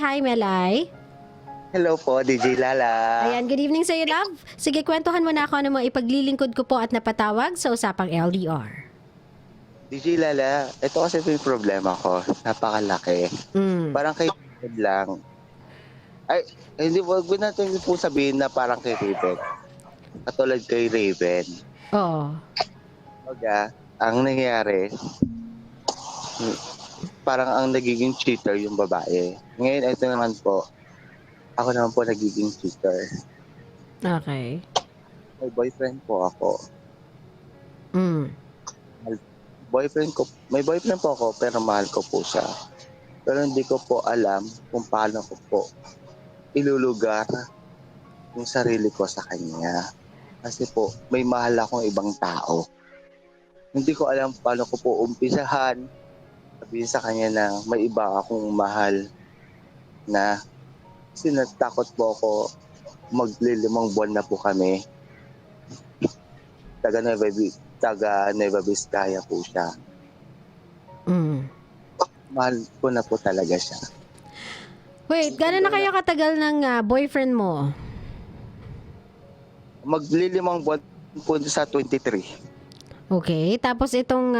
Hi, Melay. Hello po, DJ Lala. Ayan, good evening sa iyo, love. Sige, kwentuhan mo na ako ano mga ipaglilingkod ko po at napatawag sa usapang LDR. DJ Lala, ito kasi may problema ko. Napakalaki. Mm. Parang kay David lang. Ay, hindi, wag mo natin po sabihin na parang kay Raven. Katulad kay Raven. Oo. Ang nangyayari, parang ang nagiging cheater yung babae. Ngayon, ito naman po, ako naman po nagiging cheater. Okay. May boyfriend po ako. Mm. May boyfriend po ako, pero mahal ko po siya. Pero hindi ko po alam kung paano ko po ilulugar yung sarili ko sa kanya. Kasi po, may mahal akong ibang tao. Hindi ko alam paano ko po umpisahan. Sabihin sa kanya na may iba akong mahal na kasi natakot po ako maglilimang buwan na po kami. Taga Nueva Vizcaya po siya. Mm. Mahal ko na po talaga siya. Wait, gano'n na kayo katagal ng boyfriend mo? Maglilimang buwan po sa 23. Okay, tapos itong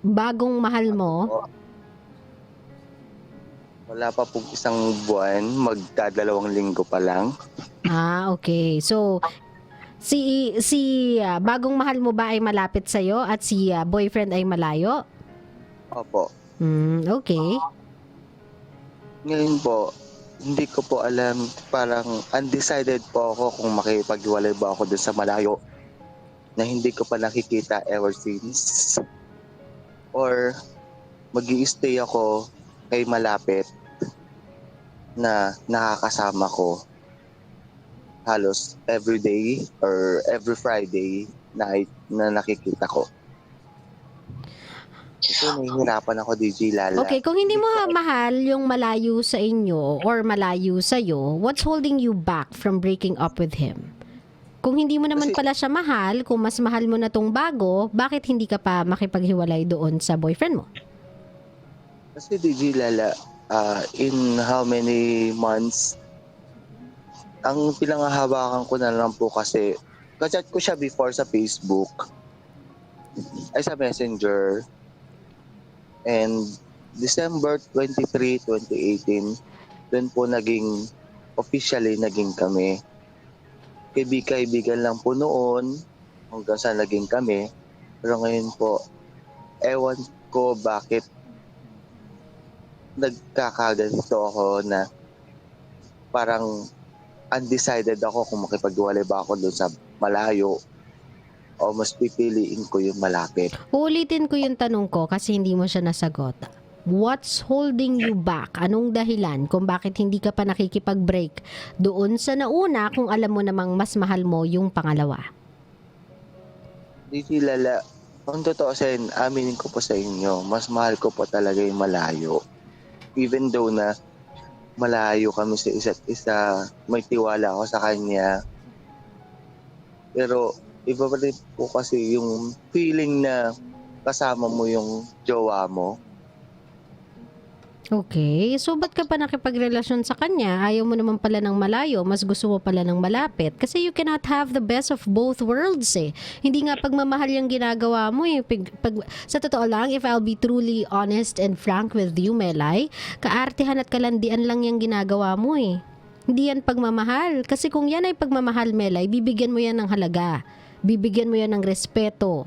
bagong mahal mo, Wala pa po isang buwan, magdadalawang linggo pa lang. okay. So, si bagong mahal mo ba ay malapit sa'yo at si boyfriend ay malayo? Opo. Okay. Ngayon po, hindi ko po alam, parang undecided po ako kung makipaghiwalay ba ako dun sa malayo na hindi ko pa nakikita ever since. Or mag-i-stay ako kay malapit na nakakasama ko halos every day or every Friday night na nakikita ko. Ito, nahihirapan ako, DJ Lala. Okay, kung hindi mo mahal yung malayo sa inyo or malayo sa'yo, what's holding you back from breaking up with him? Kung hindi mo naman pala siya mahal, kung mas mahal mo na tong bago, bakit hindi ka pa makipaghiwalay doon sa boyfriend mo? Kasi DJ Lala, in how many months, ang pinanghahawakan ko na lang po kasi, kachat ko siya before sa Facebook, ay sa Messenger, and December 23, 2018, doon po officially naging kami. Kaibigan lang po noon, hanggang sa naging kami. Pero ngayon po, ewan ko bakit nagkakaganito ako na parang undecided ako kung makipaghiwalay ba ako doon sa malayo o mas pipiliin ko yung malapit. Uulitin ko yung tanong ko kasi hindi mo siya nasagot. What's holding you back? Anong dahilan kung bakit hindi ka pa nakikipag-break doon sa nauna kung alam mo namang mas mahal mo yung pangalawa? Di Lala, ang totoo sa aminin ko po sa inyo, mas mahal ko po talaga yung malayo. Even though na malayo kami sa isa't isa, may tiwala ako sa kanya. Pero iba pa rin po kasi yung feeling na kasama mo yung jowa mo. Okay, so ba't ka pa nakipagrelasyon sa kanya? Ayaw mo naman pala ng malayo, mas gusto mo pala ng malapit. Kasi you cannot have the best of both worlds eh. Hindi nga pagmamahal yung ginagawa mo eh. Sa totoo lang, if I'll be truly honest and frank with you, Melay, kaartihan at kalandian lang yung ginagawa mo eh. Hindi yan pagmamahal. Kasi kung yan ay pagmamahal, Melay, bibigyan mo yan ng halaga. Bibigyan mo yan ng respeto.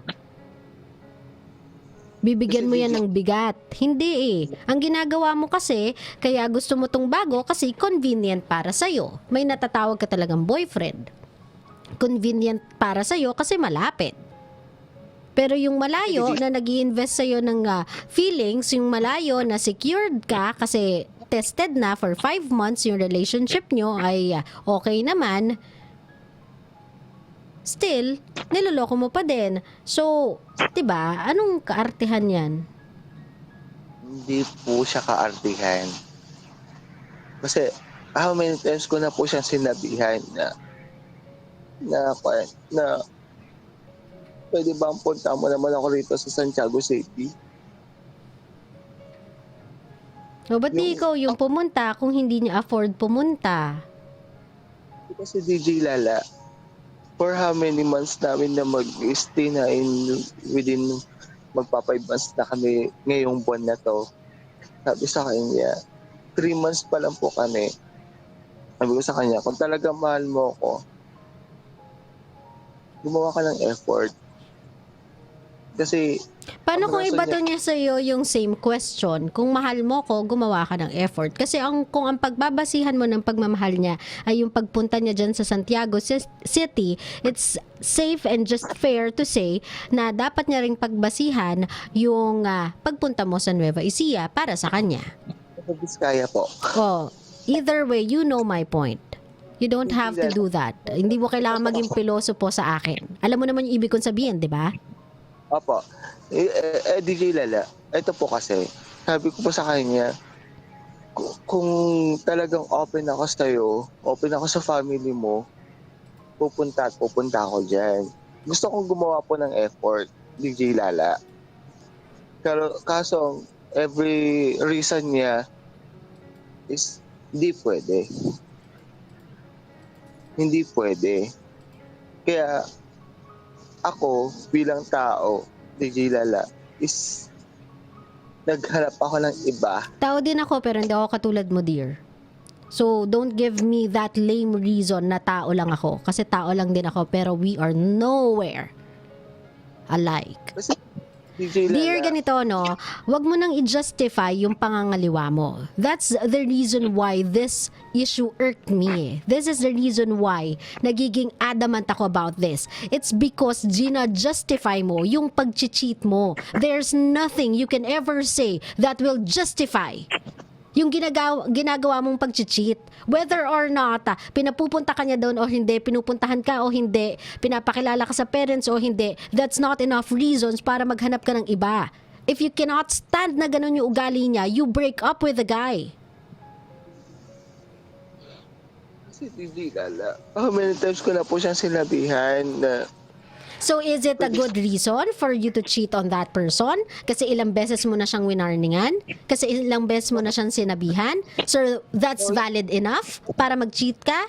Bibigyan mo yan ng bigat. Hindi eh. Ang ginagawa mo kasi, kaya gusto mo tong bago kasi convenient para sa'yo. May natatawag ka talagang boyfriend. Convenient para sa'yo kasi malapit. Pero yung malayo na nag-i-invest sa'yo ng feelings, yung malayo na secured ka kasi tested na for 5 months yung relationship nyo ay okay naman, still, niloloko mo pa din. So, 'di ba? Anong kaartihan 'yan? Hindi po siya kaartihan. Kasi how many times ko na po siyang sinabihan na pwede ba punta mo naman ako rito sa Santiago City? O ba't di ikaw yung pumunta kung hindi niya afford pumunta? Kasi DJ Lala, for how many months namin na mag-stay na within magpa 5 months na kami ngayong buwan na to. Sabi sa kanya, 3 months pa lang po kami. Sabi ko sa kanya, kung talaga mahal mo ako, gumawa ka ng effort. Kasi, Paano kung ang rason ibato niya sa iyo yung same question? Kung mahal mo ko, gumawa ka ng effort. Kasi kung ang pagbabasihan mo ng pagmamahal niya ay yung pagpunta niya dyan sa Santiago City, it's safe and just fair to say na dapat niya ring pagbasihan yung pagpunta mo sa Nueva Ecija para sa kanya. sa Biskaya po. Oh, either way, you know my point. You don't have to do that. Hindi mo kailangan maging piloso po sa akin. Alam mo naman yung ibig kong sabihin, di ba? Opo. DJ Lala, ito po kasi, sabi ko po sa kanya, kung talagang open ako sa'yo, open ako sa family mo, pupunta ako dyan. Gusto kong gumawa po ng effort, DJ Lala. Pero kaso, every reason niya is hindi pwede. Hindi pwede. Kaya ako bilang tao, DJ Lala, is naghanap ako ng iba. Tao din ako pero hindi ako katulad mo, dear. So, don't give me that lame reason na tao lang ako. Kasi tao lang din ako pero we are nowhere alike. Kasi DJ Lala, Dear, ganito, no? Wag mo nang i-justify yung pangangaliwa mo. That's the reason why this issue irked me. This is the reason why nagiging adamant ako about this. It's because gina-justify mo yung pag-cheat mo. There's nothing you can ever say that will justify yung ginagawa mong pag-cheat. Whether or not, pinapupunta ka niya doon o hindi, pinupuntahan ka o hindi, pinapakilala ka sa parents o hindi, that's not enough reasons para maghanap ka ng iba. If you cannot stand na ganun yung ugali niya, you break up with the guy. kasi DJ Lala, how many times ko na po siyang sinabihan na So is it a good reason for you to cheat on that person? Kasi ilang beses mo na siyang winarningan? Kasi ilang beses mo na siyang sinabihan? So that's valid enough para mag-cheat ka?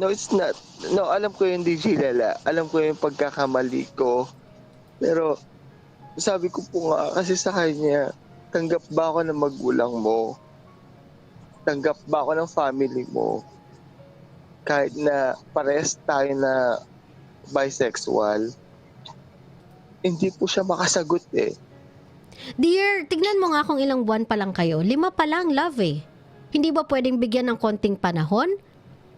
no, it's not. No, alam ko yung DJ Lala. Alam ko yung pagkakamali ko. Pero sabi ko po nga kasi sa kanya, tanggap ba ako ng magulang mo? Tanggap ba ako ng family mo? Kahit na parehas tayo na bisexual, hindi po siya makasagot eh. Dear, tignan mo nga kung ilang buwan pa lang kayo. 5 pa lang, love eh. Hindi ba pwedeng bigyan ng konting panahon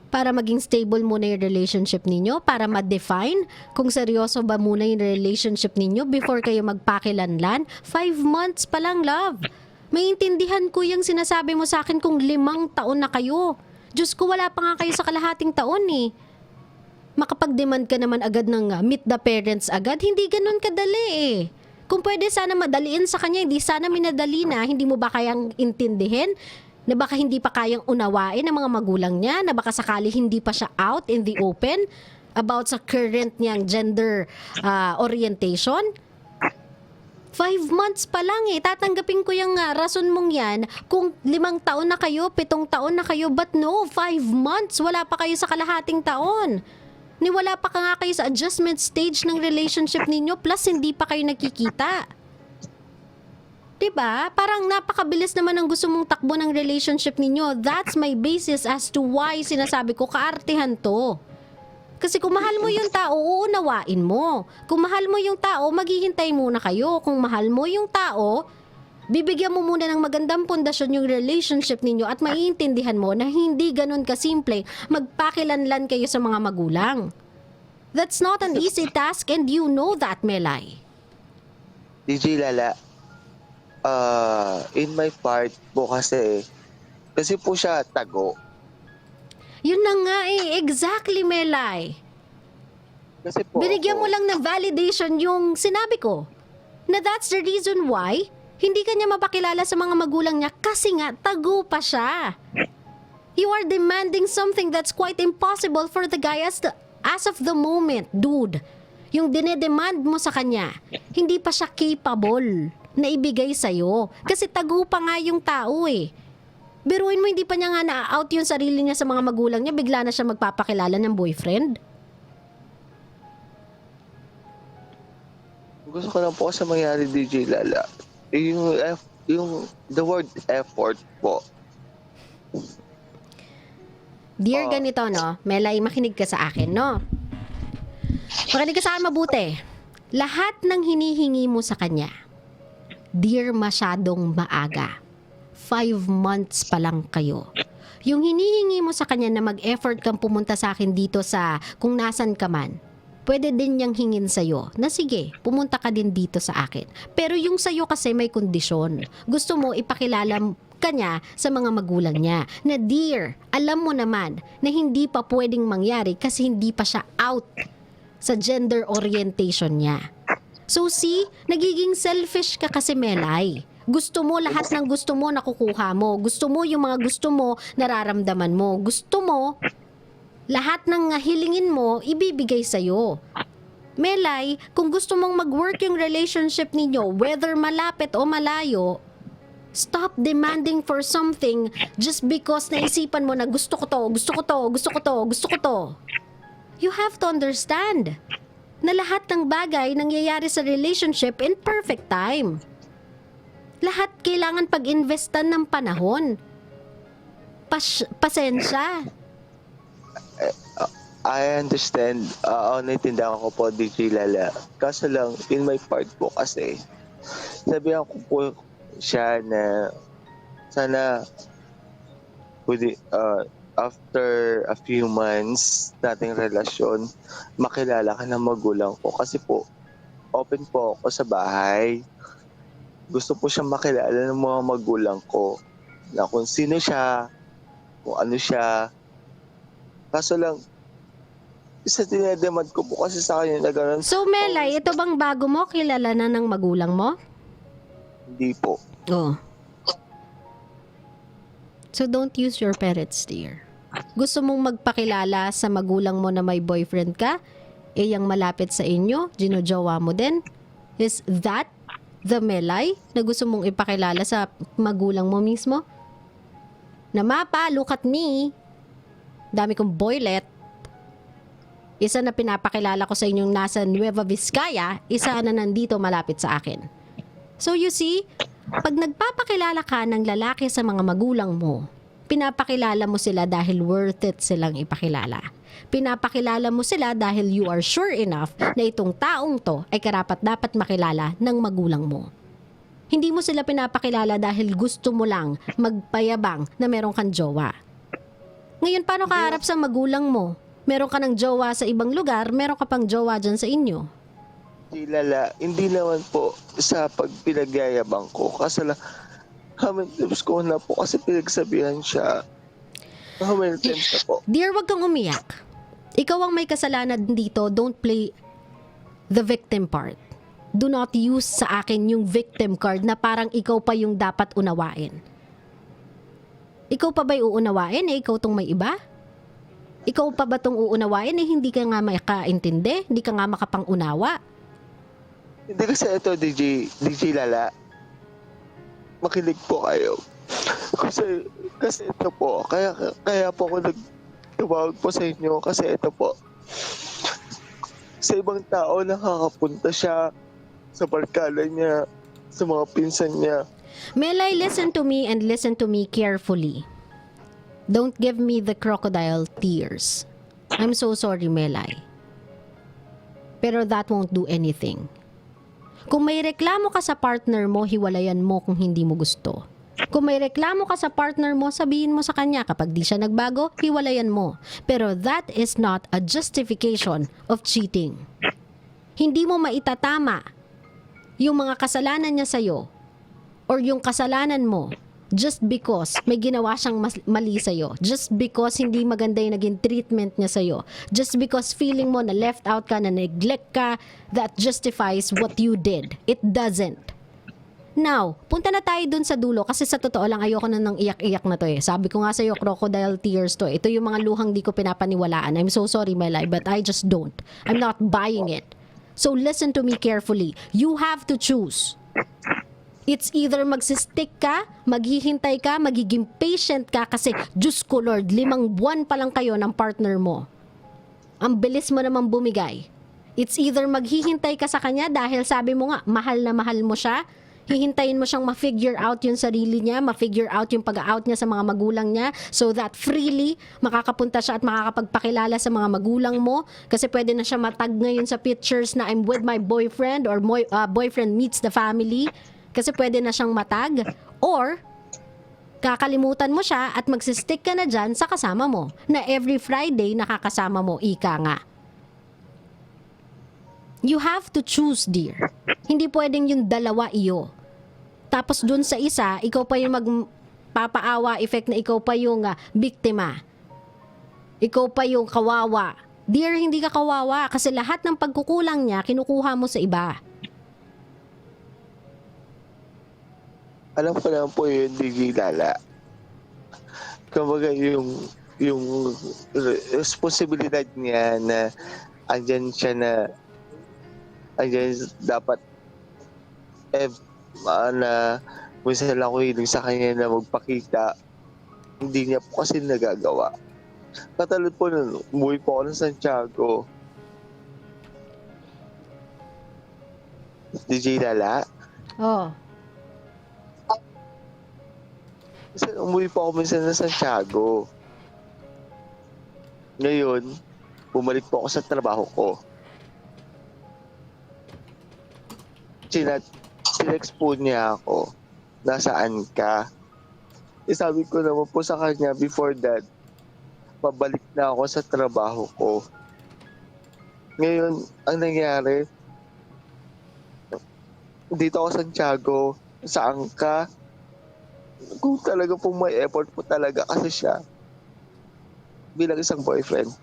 para maging stable muna yung relationship ninyo? Para ma-define kung seryoso ba muna yung relationship ninyo before kayo magpakilanlan? 5 months pa lang, love. Maintindihan ko yung sinasabi mo sa akin kung 5 taon na kayo. Diyos ko, wala pa nga kayo sa kalahating taon eh. Makapag-demand ka naman agad ng meet the parents agad, hindi ganun kadali eh. Kung pwede sana madaliin sa kanya, hindi sana minadali na, hindi mo ba kayang intindihin? Na baka hindi pa kayang unawain ng mga magulang niya, na baka sakali hindi pa siya out in the open about sa current niyang gender orientation? 5 months pa lang eh. Tatanggapin ko yung rason mong yan kung 5 taon na kayo, 7 taon na kayo, but no, 5 months, wala pa kayo sa kalahating taon. Wala pa ka nga kayo sa adjustment stage ng relationship ninyo plus hindi pa kayo nakikita. Diba? Parang napakabilis naman ang gusto mong takbo ng relationship ninyo. That's my basis as to why sinasabi ko kaartehan to. Kasi kung mahal mo yung tao, uunawain mo. Kung mahal mo yung tao, maghihintay muna kayo. Kung mahal mo yung tao, bibigyan mo muna ng magandang pundasyon yung relationship ninyo at maiintindihan mo na hindi ganun kasimple magpakilanlan kayo sa mga magulang. That's not an easy task and you know that, Melay. DJ Lala, in my part po kasi po siya tago. Yun na nga eh, exactly, Melay. Kasi po Binigyan mo ako- lang ng validation yung sinabi ko. Na that's the reason why hindi ka niya mapakilala sa mga magulang niya kasi nga tago pa siya. You are demanding something that's quite impossible for the guy as of the moment, dude. Yung dinedemand mo sa kanya, hindi pa siya capable. na ibigay sa'yo. Kasi tago pa nga yung tao eh. Biruin mo, hindi pa niya nga na-out yung sarili niya sa mga magulang niya, bigla na siya magpapakilala ng boyfriend. Gusto ko lang po kasi mangyari, DJ Lala. The word effort po. Dear ganito, no? Melay, makinig ka sa akin, no? Makinig ka sa akin mabuti. Lahat ng hinihingi mo sa kanya, dear, masyadong maaga. 5 months pa lang kayo. Yung hinihingi mo sa kanya na mag-effort kang pumunta sa akin dito sa kung nasan ka man, pwede din niyang hingin sa'yo na sige, pumunta ka din dito sa akin. Pero yung sa'yo kasi may kondisyon. Gusto mo ipakilala ka niya sa mga magulang niya na dear, alam mo naman na hindi pa pwedeng mangyari kasi hindi pa siya out sa gender orientation niya. So see, nagiging selfish ka kasi, Melay. Gusto mo lahat ng gusto mo nakukuha mo. Gusto mo yung mga gusto mo nararamdaman mo. Gusto mo lahat ng hilingin mo ibibigay sa'yo. Melay, kung gusto mong mag-work yung relationship ninyo, whether malapit o malayo, stop demanding for something just because naisipan mo na gusto ko to, gusto ko to, gusto ko to, gusto ko to. You have to understand na lahat ng bagay nangyayari sa relationship in perfect time. Lahat kailangan pag-investan ng panahon. Pasensya. I understand. Naintindihan ko po, DJ Lala. Kaso lang, in my part po kasi, sabihan ko po siya na sana after a few months nating relasyon, makilala ka ng magulang ko. Kasi po, open po ako sa bahay. Gusto po siya makilala ng mga magulang ko na kung sino siya, kung ano siya. Kaso lang, isa dinedemand ko po kasi sa kanya na gano'n. So Melay, ito bang bago mo? Kilala na ng magulang mo? Hindi po. Oo. So don't use your parents, dear. Gusto mong magpakilala sa magulang mo na may boyfriend ka? Eh, yung malapit sa inyo, ginujowa mo din? Is that the Melay na gusto mong ipakilala sa magulang mo mismo? Na mapa, look at me. Dami kong boylet. Isa na pinapakilala ko sa inyong nasa Nueva Vizcaya, isa na nandito malapit sa akin. So you see, pag nagpapakilala ka ng lalaki sa mga magulang mo, pinapakilala mo sila dahil worth it silang ipakilala. Pinapakilala mo sila dahil you are sure enough na itong taong to ay karapat-dapat makilala ng magulang mo. Hindi mo sila pinapakilala dahil gusto mo lang magpayabang na meron kang jowa. Ngayon, paano ka harap sa magulang mo? Meron ka ng jowa sa ibang lugar, meron ka pang jowa dyan sa inyo. Lala, hindi naman po sa pagpinagyayabang ko. Kasi lang, how many times ko na po kasi pinagsabihan siya. How many times na po? Dear, wag kang umiyak. Ikaw ang may kasalanan dito. Don't play the victim part. Do not use sa akin yung victim card na parang ikaw pa yung dapat unawain. Ikaw pa ba'y uunawain? Ikaw tong may iba? Ikaw pa ba tong uunawain? Hindi ka nga makaintindi? Hindi ka nga makapang-unawa? Hindi kasi ito, DJ Lala. Makinig po kayo. Kasi ito po, kaya po ako nagtawag po sa inyo kasi ito po. Sa ibang tao nakakapunta siya sa barkada niya, sa mga pinsan niya. Melay, listen to me and listen to me carefully. Don't give me the crocodile tears. I'm so sorry, Melay. Pero that won't do anything. Kung may reklamo ka sa partner mo, hiwalayan mo kung hindi mo gusto. Kung may reklamo ka sa partner mo, sabihin mo sa kanya. Kapag di siya nagbago, hiwalayan mo. Pero that is not a justification of cheating. Hindi mo maitatama yung mga kasalanan niya sa'yo or yung kasalanan mo just because may ginawa siyang mali sa'yo. Just because hindi maganda yung naging treatment niya sa'yo. Just because feeling mo na left out ka, na neglect ka, that justifies what you did. It doesn't. Now, punta na tayo dun sa dulo kasi sa totoo lang ayoko na nang iyak-iyak na to eh. Sabi ko nga sa'yo, crocodile tears to. Ito yung mga luhang di ko pinapaniwalaan. I'm so sorry, my life, but I just don't. I'm not buying it. So listen to me carefully. You have to choose. It's either magsistick ka, maghihintay ka, magiging patient ka kasi, Diyos ko Lord, 5 buwan pa lang kayo ng partner mo. Ang bilis mo naman bumigay. It's either maghihintay ka sa kanya dahil sabi mo nga, mahal na mahal mo siya. Hihintayin mo siyang ma-figure out yung sarili niya, ma-figure out yung pag-out niya sa mga magulang niya so that freely makakapunta siya at makakapagpakilala sa mga magulang mo kasi pwede na siya matag ngayon sa pictures na I'm with my boyfriend or boyfriend meets the family kasi pwede na siyang matag, or kakalimutan mo siya at magsistick ka na dyan sa kasama mo na every Friday nakakasama mo, ika nga. You have to choose, dear. Hindi pwedeng yung dalawa iyo. Tapos dun sa isa, ikaw pa yung magpapaawa effect na ikaw pa yung biktima. Ikaw pa yung kawawa. Dear, hindi ka kawawa kasi lahat ng pagkukulang niya, kinukuha mo sa iba. Alam ko lang po yun, di Lala. Kumbaga yung responsibilidad niya na andyan siya andyan dapat na minsan lang ako hiling sa kanya na magpakita. Hindi niya po kasi nagagawa. Katulad po nun, umuwi po ako ng Santiago. DJ Lala. Oh. Umuwi po ako minsan ng Santiago. Ngayon, bumalik po ako sa trabaho ko. Sinext po niya ako, nasaan ka? Sabi ko naman po sa kanya before that, pabalik na ako sa trabaho ko. Ngayon, ang nangyari, dito ako sa Santiago, saan ka? Kung talaga po may effort po talaga kasi siya bilang isang boyfriend,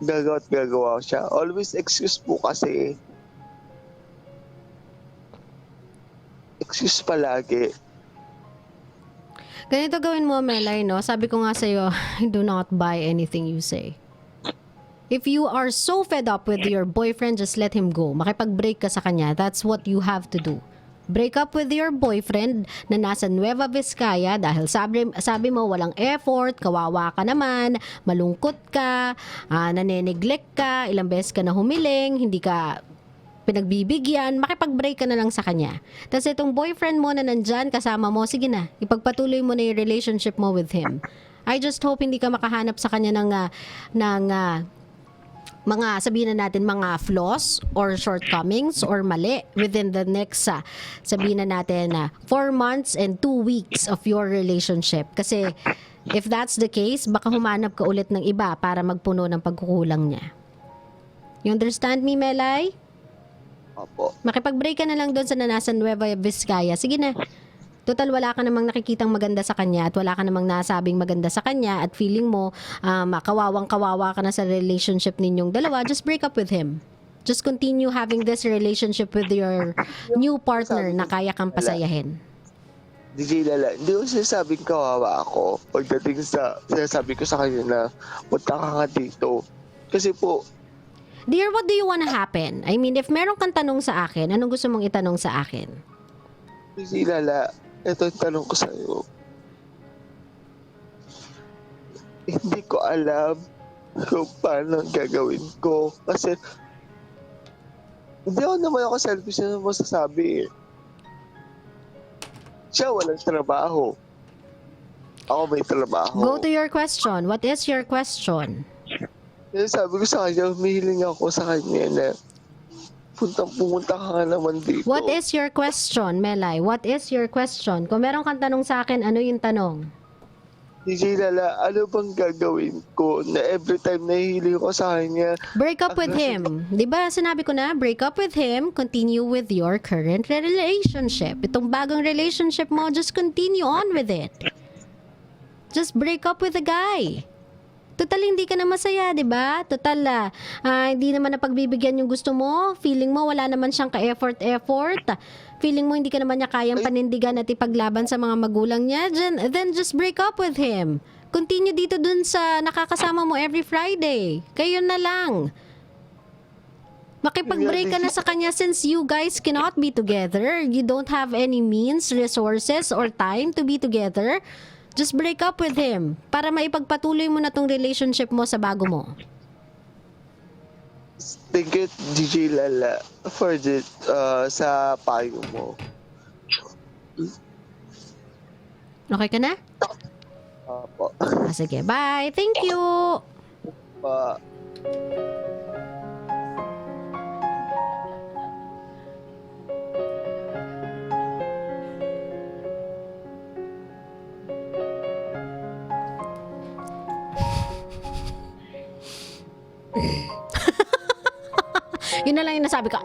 gagawa siya. Always excuse po kasi. Excuse palagi. Ganito gawin mo, Melay, no? Sabi ko nga sa'yo, do not buy anything you say. If you are so fed up with your boyfriend, just let him go. Makipag-break ka sa kanya. That's what you have to do. Break up with your boyfriend na nasa Nueva Vizcaya dahil sabi mo walang effort, kawawa ka naman, malungkot ka, naneneglect ka, ilang beses ka na humiling, hindi ka pinagbibigyan, makipag-break ka na lang sa kanya. Tapos itong boyfriend mo na nandyan, kasama mo, sige na, ipagpatuloy mo na yung relationship mo with him. I just hope hindi ka makahanap sa kanya ng mga, sabihin na natin, mga flaws or shortcomings or mali within the next, sabihin na natin, 4 months and 2 weeks of your relationship. Kasi if that's the case, baka humanap ka ulit ng iba para magpuno ng pagkukulang niya. You understand me, Melay? Opo. Makipag-break ka na lang doon sa nasa Nueva Vizcaya. Sige na. Total, wala ka namang nakikitang maganda sa kanya at wala ka namang nasabing maganda sa kanya at feeling mo kawawang-kawawa ka na sa relationship ninyong dalawa, just break up with him. Just continue having this relationship with your new partner na kaya kang pasayahin. DJ Lala, hindi ko sinasabing kawawa ako pagdating sa sinasabi ko sa kanya na punta ka nga dito. Kasi po, Dear, what do you wanna happen? I mean, if meron kang tanong sa akin, anong gusto mong itanong sa akin? DJ Lala, ito yung tanong ko sa'yo. Hindi ko alam kung paano gagawin ko. Kasi, hindi ako selfish na masasabi eh. Siya walang trabaho. Ako may trabaho. Go to your question. What is your question? Kaya sabi ko sa kanya, humihiling ako sa kanya na pumunta ka nga naman dito. What is your question, Melay? What is your question? Kung meron kang tanong sa akin, ano yung tanong? DJ Lala, ano bang gagawin ko na every time nahihiling ko sa kanya? Break up with him. Di ba sinabi ko na, break up with him, continue with your current relationship. Itong bagong relationship mo, just continue on with it. Just break up with the guy. Total, hindi ka na masaya, di ba? Total, hindi naman napagbibigyan yung gusto mo. Feeling mo, wala naman siyang ka-effort. Feeling mo, hindi ka naman niya kayang panindigan at ipaglaban sa mga magulang niya. Then just break up with him. Continue dito dun sa nakakasama mo every Friday. Kayo na lang. Makipag-break ka na sa kanya since you guys cannot be together. You don't have any means, resources, or time to be together. Just break up with him para maipagpatuloy mo na tong relationship mo sa bago mo. Thank you, DJ Lala, for this, sa payo mo. Okay ka na? Opo. Sige, bye. Thank you. Pa. Yun na lang yung nasabi ko.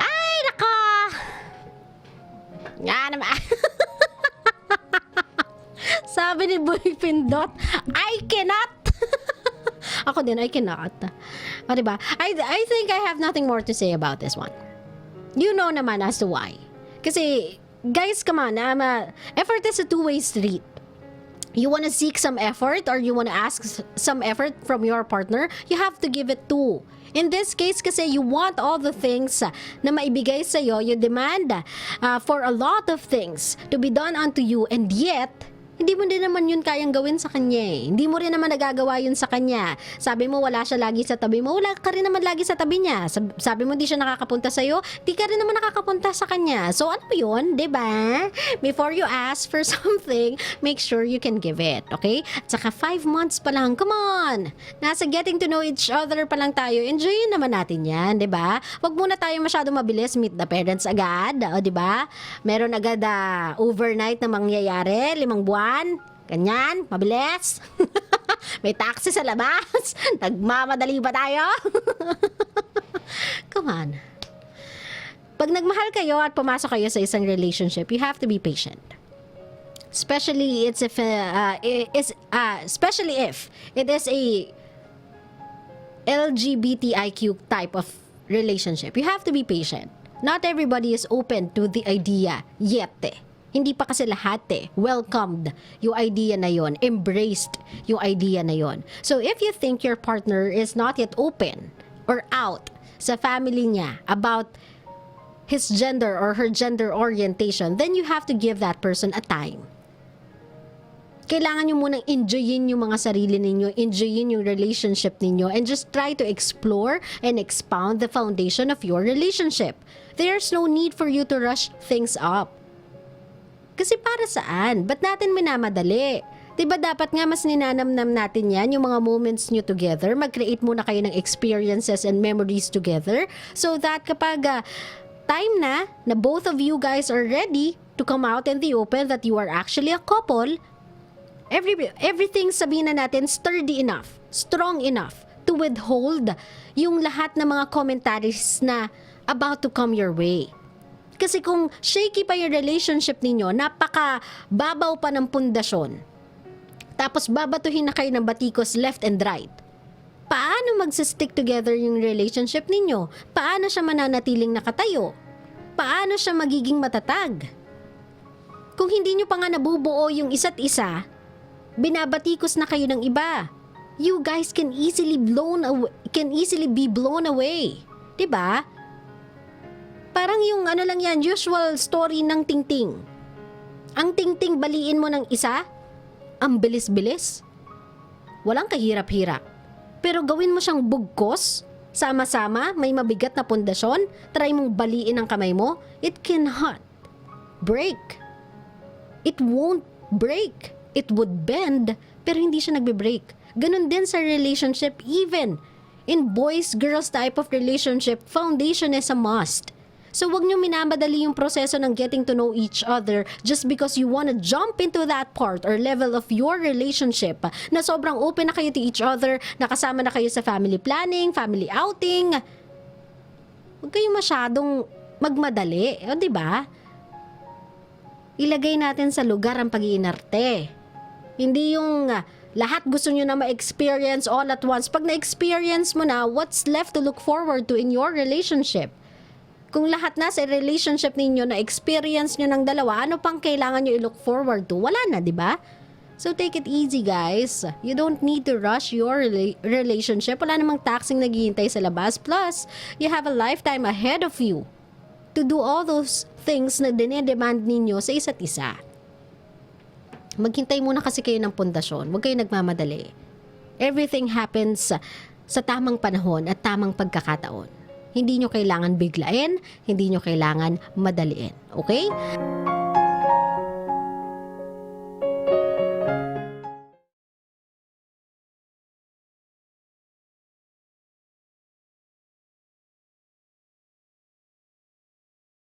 Ay, nako! Nga naman. Sabi ni Boy Pindot, I cannot. Ako din, I cannot. O, diba? I think I have nothing more to say about this one. You know naman as to why. Kasi, guys, come on. Effort is a two-way street. You want to seek some effort or you want to ask some effort from your partner, you have to give it too. In this case kasi you want all the things na maibigay sa'yo, you demand for a lot of things to be done unto you, and yet hindi mo din naman yun kayang gawin sa kanya eh. Hindi mo rin naman nagagawa yun sa kanya. Sabi mo wala siya lagi sa tabi mo, wala ka rin naman lagi sa tabi niya. Sabi mo di siya nakakapunta sa'yo, di ka rin naman nakakapunta sa kanya. So ano yun, diba? Before you ask for something, make sure you can give it, okay? At saka 5 months pa lang, come on! Nasa getting to know each other pa lang tayo, enjoyin naman natin yan, diba? Wag muna tayo masyado mabilis, meet the parents agad, o diba? Meron agad overnight na mangyayari, 5 buwan. Ganyan, mabilis. May taxi sa labas. Nagmamadali ba tayo? Come on. Pag nagmahal kayo at pumasok kayo sa isang relationship, you have to be patient. Especially especially if it is a LGBTIQ type of relationship. You have to be patient. Not everybody is open to the idea yet eh. Hindi pa kasi lahat welcomed yung idea na yon, embraced yung idea na yon. So if you think your partner is not yet open or out sa family niya about his gender or her gender orientation, then you have to give that person a time. Kailangan nyo munang enjoyin yung mga sarili ninyo, enjoyin yung relationship ninyo, and just try to explore and expound the foundation of your relationship. There's no need for you to rush things up. Kasi para saan? Ba't natin minamadali? Diba dapat nga mas ninanamnam natin yan, yung mga moments nyo together, mag-create muna kayo ng experiences and memories together, so that kapag time na both of you guys are ready to come out in the open that you are actually a couple, everything sabihin na natin sturdy enough, strong enough to withhold yung lahat ng mga commentaries na about to come your way. Kasi kung shaky pa yung relationship ninyo, napaka-babaw pa ng pundasyon, tapos babatuhin na kayo ng batikos left and right, paano magsistick together yung relationship ninyo? Paano siya mananatiling nakatayo? Paano siya magiging matatag? Kung hindi nyo pa nga nabubuo yung isa't isa, binabatikos na kayo ng iba. You guys can easily be blown away. Diba? Parang yung ano lang yan, usual story ng tingting. Ang tingting baliin mo ng isa, ang bilis-bilis. Walang kahirap-hirap. Pero gawin mo siyang bugkos, sama-sama, may mabigat na pundasyon, try mong baliin ang kamay mo, it cannot break. It won't break. It would bend, pero hindi siya nagbe-break. Ganon din sa relationship, even in boys-girls type of relationship, foundation is a must. So wag niyo minamadali yung proseso ng getting to know each other just because you wanna jump into that part or level of your relationship na sobrang open na kayo to each other, nakasama na kayo sa family planning, family outing. Huwag kayong masyadong magmadali, o diba? Ilagay natin sa lugar ang pag-iinarte. Hindi yung lahat gusto nyo na ma-experience all at once. Pag na-experience mo na, what's left to look forward to in your relationship? Kung lahat na sa relationship ninyo na experience nyo ng dalawa, ano pang kailangan nyo i-look forward to? Wala na, di ba? So take it easy, guys. You don't need to rush your relationship. Wala namang taxing naghihintay sa labas. Plus, you have a lifetime ahead of you to do all those things na dinedemand ninyo sa isa't isa. Maghintay muna kasi kayo ng pundasyon. Huwag kayo nagmamadali. Everything happens sa tamang panahon at tamang pagkakataon. Hindi nyo kailangan biglain, hindi nyo kailangan madaliin. Okay?